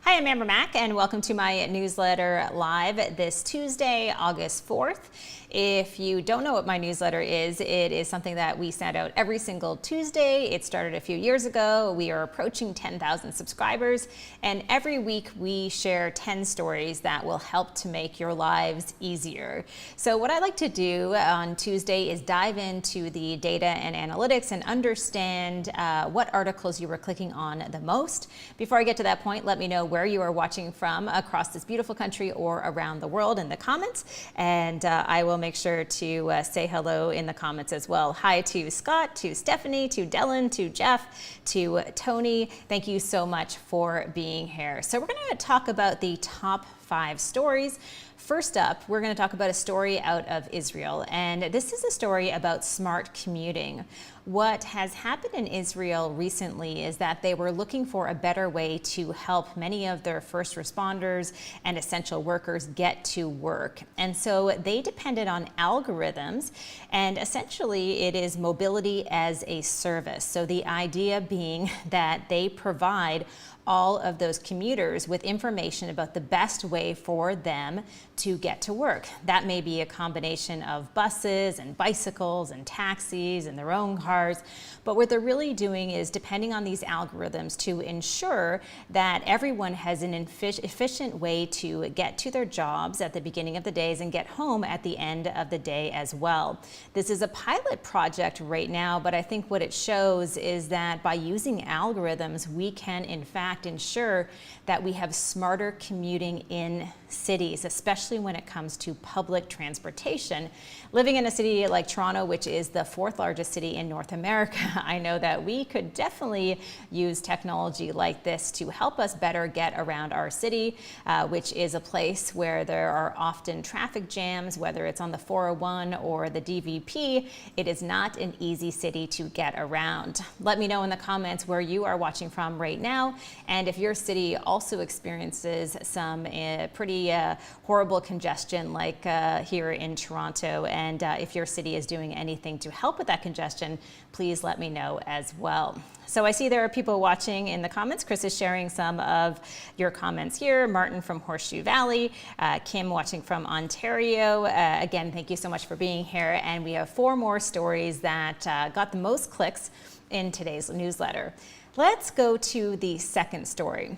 Hi, I'm AmberMac, and welcome to my newsletter live this Tuesday, August 4th. If you don't know what my newsletter is, it is something that we send out every single Tuesday. It started a few years ago. We are approaching 10,000 subscribers, and every week we share 10 stories that will help to make your lives easier. So what I like to do on Tuesday is dive into the data and analytics and understand what articles you were clicking on the most. Before I get to that point, let me know where you are watching from across this beautiful country or around the world in the comments, and I will make sure to say hello in the comments as well. Hi to Scott, to Stephanie, to Dylan, to Jeff, to Tony. Thank you so much for being here. So we're going to talk about the top 5 stories. First up, we're going to talk about a story out of Israel, and this is a story about smart commuting. What has happened in Israel recently is that they were looking for a better way to help many of their first responders and essential workers get to work. And so they depended on algorithms, and essentially it is mobility as a service. So the idea being that they provide all of those commuters with information about the best way for them to get to work. That may be a combination of buses and bicycles and taxis and their own cars, but what they're really doing is depending on these algorithms to ensure that everyone has an efficient way to get to their jobs at the beginning of the days and get home at the end of the day as well. This is a pilot project right now, but I think what it shows is that by using algorithms, we can in fact ensure that we have smarter commuting in cities, especially when it comes to public transportation. Living in a city like Toronto, which is the 4th largest city in North America, I know that we could definitely use technology like this to help us better get around our city, which is a place where there are often traffic jams, whether it's on the 401 or the DVP. It is not an easy city to get around. Let me know in the comments where you are watching from right now, and if your city also experiences some pretty horrible congestion like here in Toronto, and if your city is doing anything to help with that congestion, please let me know as well. So I see there are people watching in the comments. Chris is sharing some of your comments here. Martin from Horseshoe Valley, Kim watching from Ontario. Again, thank you so much for being here. And we have 4 more stories that got the most clicks in today's newsletter. Let's go to the second story.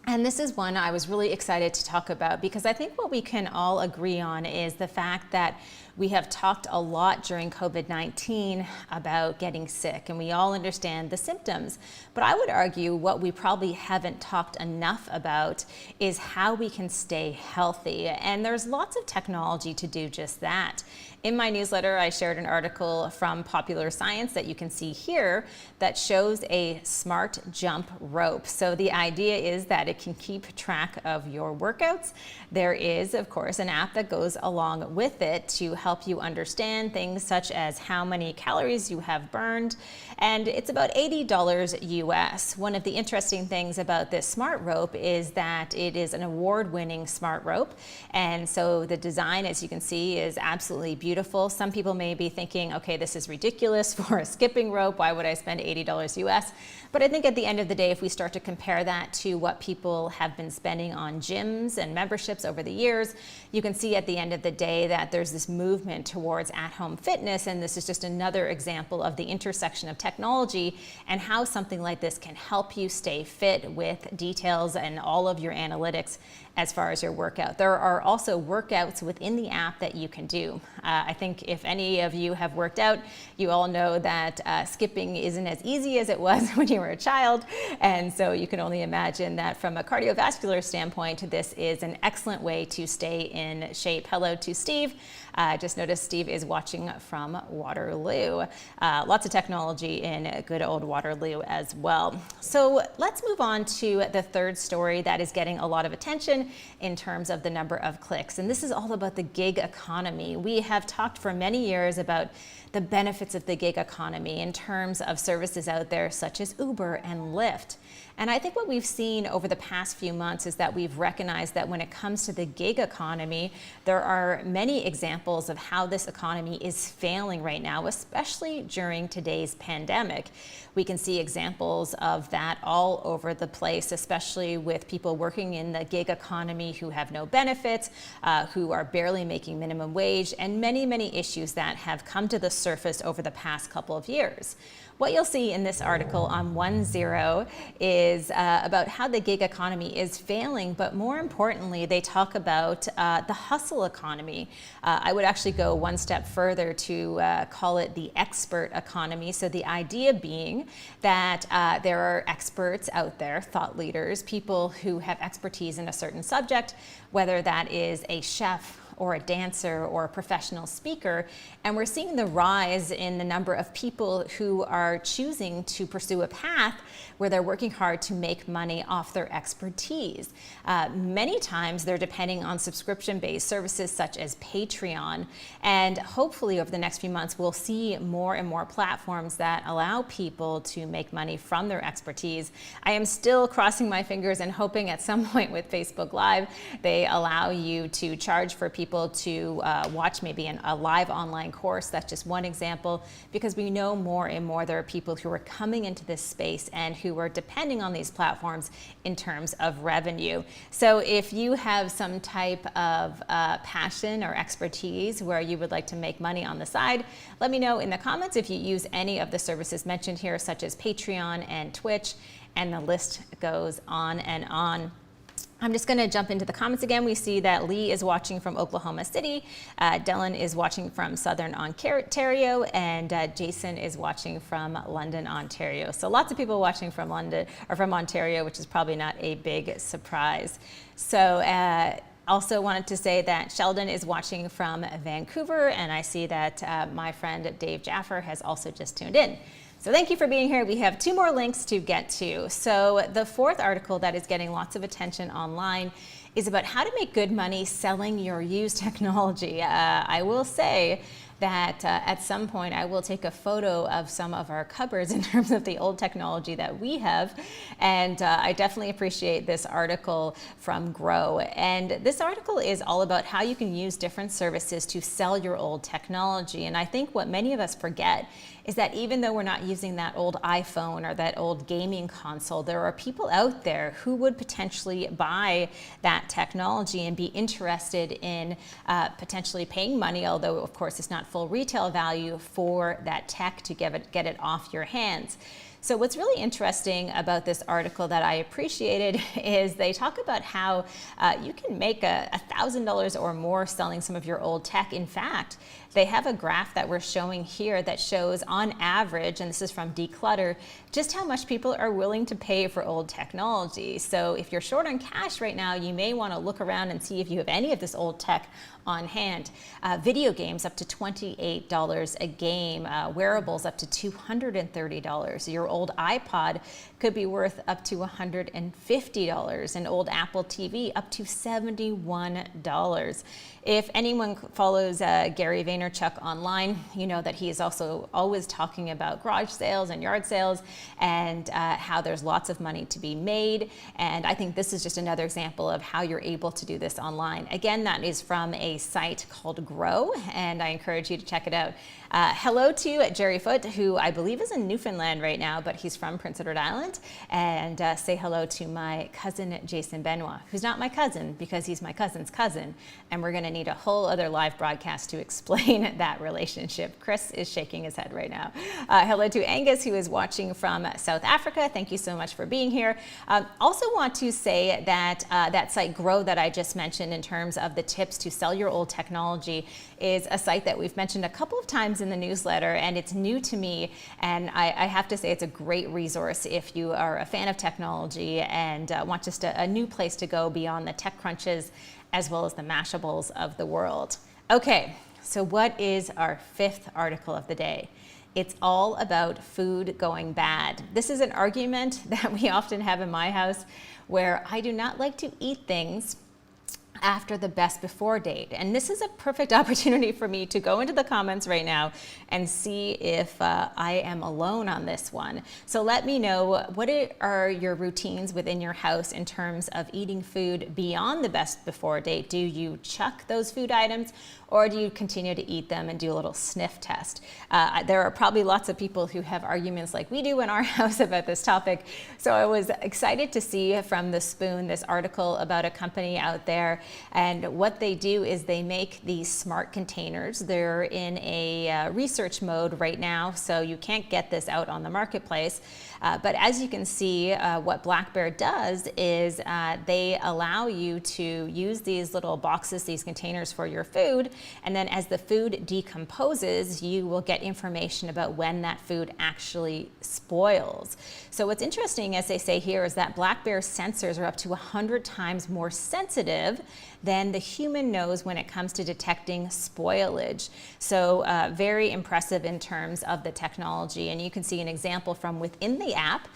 And this is one I was really excited to talk about because I think what we can all agree on is the fact that we have talked a lot during COVID-19 about getting sick, and we all understand the symptoms. But I would argue what we probably haven't talked enough about is how we can stay healthy. And there's lots of technology to do just that. In my newsletter, I shared an article from Popular Science that you can see here that shows a smart jump rope. So the idea is that it can keep track of your workouts. There is, of course, an app that goes along with it to help you understand things such as how many calories you have burned, and it's about $80 US. One of the interesting things about this smart rope is that it is an award-winning smart rope, and so the design, as you can see, is absolutely beautiful. Some people may be thinking, okay, this is ridiculous for a skipping rope. Why would I spend $80 US? But I think at the end of the day, if we start to compare that to what people have been spending on gyms and memberships over the years, you can see at the end of the day that there's this movement towards at-home fitness, and this is just another example of the intersection of technology and how something like this can help you stay fit with details and all of your analytics as far as your workout. There are also workouts within the app that you can do. I think if any of you have worked out, you all know that skipping isn't as easy as it was when you were a child, and so you can only imagine that from a cardiovascular standpoint, this is an excellent way to stay in shape. Hello to Steve. Just noticed Steve is watching from Waterloo. Lots of technology in good old Waterloo as well. So let's move on to the third story that is getting a lot of attention in terms of the number of clicks. And this is all about the gig economy. We have talked for many years about the benefits of the gig economy in terms of services out there such as Uber and Lyft. And I think what we've seen over the past few months is that we've recognized that when it comes to the gig economy, there are many examples of how this economy is failing right now, especially during today's pandemic. We can see examples of that all over the place, especially with people working in the gig economy who have no benefits, who are barely making minimum wage, and many, many issues that have come to the surface over the past couple of years. What you'll see in this article on 1-0 is about how the gig economy is failing, but more importantly, they talk about the hustle economy. I would actually go one step further to call it the expert economy. So the idea being that there are experts out there, thought leaders, people who have expertise in a certain subject, whether that is a chef or a dancer or a professional speaker. And we're seeing the rise in the number of people who are choosing to pursue a path where they're working hard to make money off their expertise. Many times they're depending on subscription-based services such as Patreon. And hopefully over the next few months, we'll see more and more platforms that allow people to make money from their expertise. I am still crossing my fingers and hoping at some point with Facebook Live, they allow you to charge for people to watch maybe a live online course. That's just one example, because we know more and more there are people who are coming into this space and who are depending on these platforms in terms of revenue. So if you have some type of passion or expertise where you would like to make money on the side, let me know in the comments if you use any of the services mentioned here, such as Patreon and Twitch, and the list goes on and on. I'm just going to jump into the comments again. We see that Lee is watching from Oklahoma City, Dylan is watching from Southern Ontario, and Jason is watching from London, Ontario. So lots of people watching from London or from Ontario, which is probably not a big surprise. So also wanted to say that Sheldon is watching from Vancouver, and I see that my friend Dave Jaffer has also just tuned in. So thank you for being here. We have two more links to get to. So the fourth article that is getting lots of attention online is about how to make good money selling your used technology. I will say that at some point I will take a photo of some of our cupboards in terms of the old technology that we have. And I definitely appreciate this article from Grow. And this article is all about how you can use different services to sell your old technology. And I think what many of us forget is that even though we're not using that old iPhone or that old gaming console, there are people out there who would potentially buy that technology and be interested in potentially paying money, although of course it's not full retail value, for that tech to get it off your hands. So what's really interesting about this article that I appreciated is they talk about how you can make $1,000 or more selling some of your old tech. In fact, they have a graph that we're showing here that shows on average, and this is from Declutter, just how much people are willing to pay for old technology. So if you're short on cash right now, you may want to look around and see if you have any of this old tech on hand. Video games up to $28 a game, wearables up to $230. Your old iPod could be worth up to $150, an old Apple TV up to $71. If anyone follows Gary Vaynerchuk online, you know that he is also always talking about garage sales and yard sales and how there's lots of money to be made. And I think this is just another example of how you're able to do this online. Again, that is from a site called Grow, and I encourage you to check it out. Hello to Jerry Foote, who I believe is in Newfoundland right now, but he's from Prince Edward Island. And say hello to my cousin, Jason Benoit, who's not my cousin because he's my cousin's cousin. And we're going to need a whole other live broadcast to explain that relationship. Chris is shaking his head right now. Hello to Angus, who is watching from South Africa. Thank you so much for being here. Also want to say that that site Grow that I just mentioned in terms of the tips to sell your old technology is a site that we've mentioned a couple of times in the newsletter, and it's new to me, and I have to say it's a great resource if you are a fan of technology and want just a new place to go beyond the tech crunches as well as the Mashables of the world. Okay, so what is our fifth article of the day? It's all about food going bad. This is an argument that we often have in my house where I do not like to eat things after the best before date. And this is a perfect opportunity for me to go into the comments right now and see if I am alone on this one. So let me know, what are your routines within your house in terms of eating food beyond the best before date? Do you chuck those food items, or do you continue to eat them and do a little sniff test? There are probably lots of people who have arguments like we do in our house about this topic. So I was excited to see from The Spoon this article about a company out there, and what they do is they make these smart containers. They're in a research mode right now, so you can't get this out on the marketplace. But as you can see, what Black Bear does is they allow you to use these little boxes, these containers for your food, and then as the food decomposes, you will get information about when that food actually spoils. So what's interesting, as they say here, is that Black Bear's sensors are up to 100 times more sensitive than the human nose when it comes to detecting spoilage. So very impressive in terms of the technology. And you can see an example from within the app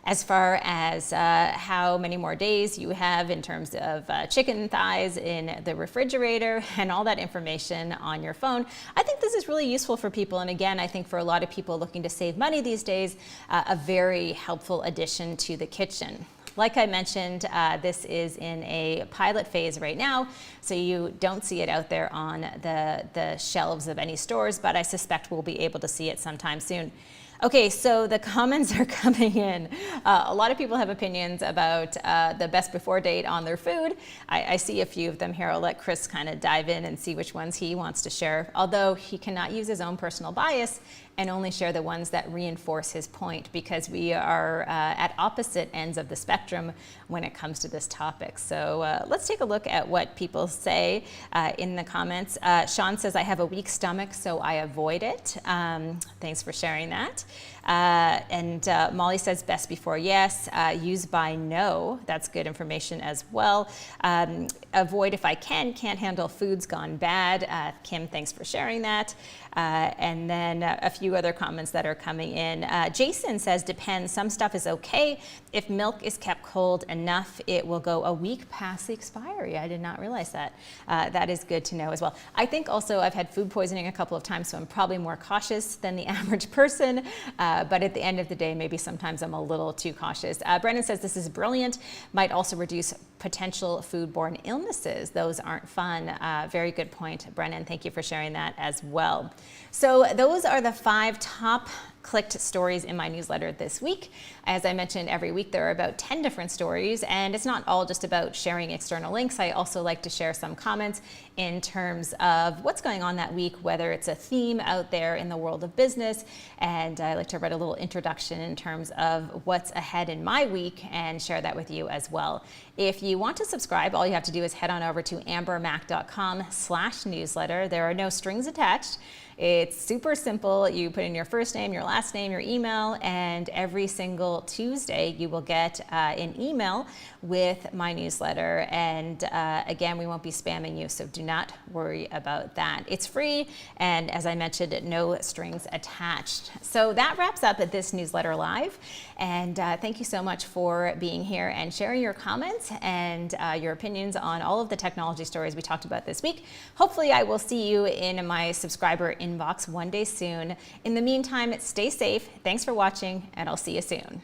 as far as how many more days you have in terms of chicken thighs in the refrigerator, and all that information on your phone. I think this is really useful for people, and again, I think for a lot of people looking to save money these days, a very helpful addition to the kitchen. Like I mentioned, this is in a pilot phase right now, so you don't see it out there on the shelves of any stores, but I suspect we'll be able to see it sometime soon. Okay, so the comments are coming in. A lot of people have opinions about the best before date on their food. I see a few of them here. I'll let Chris kind of dive in and see which ones he wants to share, although he cannot use his own personal bias and only share the ones that reinforce his point, because we are at opposite ends of the spectrum when it comes to this topic. So let's take a look at what people say in the comments. Sean says, I have a weak stomach, so I avoid it. Thanks for sharing that. And Molly says, best before, yes. Use by, no. That's good information as well. Avoid if I can. Can't handle foods gone bad. Kim, thanks for sharing that. And then a few other comments that are coming in. Jason says, depends. Some stuff is okay. If milk is kept cold enough, it will go a week past the expiry. I did not realize that. That is good to know as well. I think also I've had food poisoning a couple of times, so I'm probably more cautious than the average person. But at the end of the day, maybe sometimes I'm a little too cautious. Brennan says, this is brilliant. Might also reduce potential foodborne illnesses. Those aren't fun. Very good point, Brennan. Thank you for sharing that as well. So those are the 5 top clicked stories in my newsletter this week. As I mentioned, every week there are about 10 different stories, and it's not all just about sharing external links. I also like to share some comments in terms of what's going on that week, whether it's a theme out there in the world of business, and I like to write a little introduction in terms of what's ahead in my week and share that with you as well. If you want to subscribe, all you have to do is head on over to ambermac.com/newsletter. There are no strings attached. It's super simple. You put in your first name, your last name, your email, and every single Tuesday you will get an email with my newsletter. And again, we won't be spamming you, so do not worry about that. It's free, and as I mentioned, no strings attached. So that wraps up this newsletter live. And thank you so much for being here and sharing your comments and your opinions on all of the technology stories we talked about this week. Hopefully I will see you in my subscriber inbox one day soon. In the meantime, stay safe. Thanks for watching, and I'll see you soon.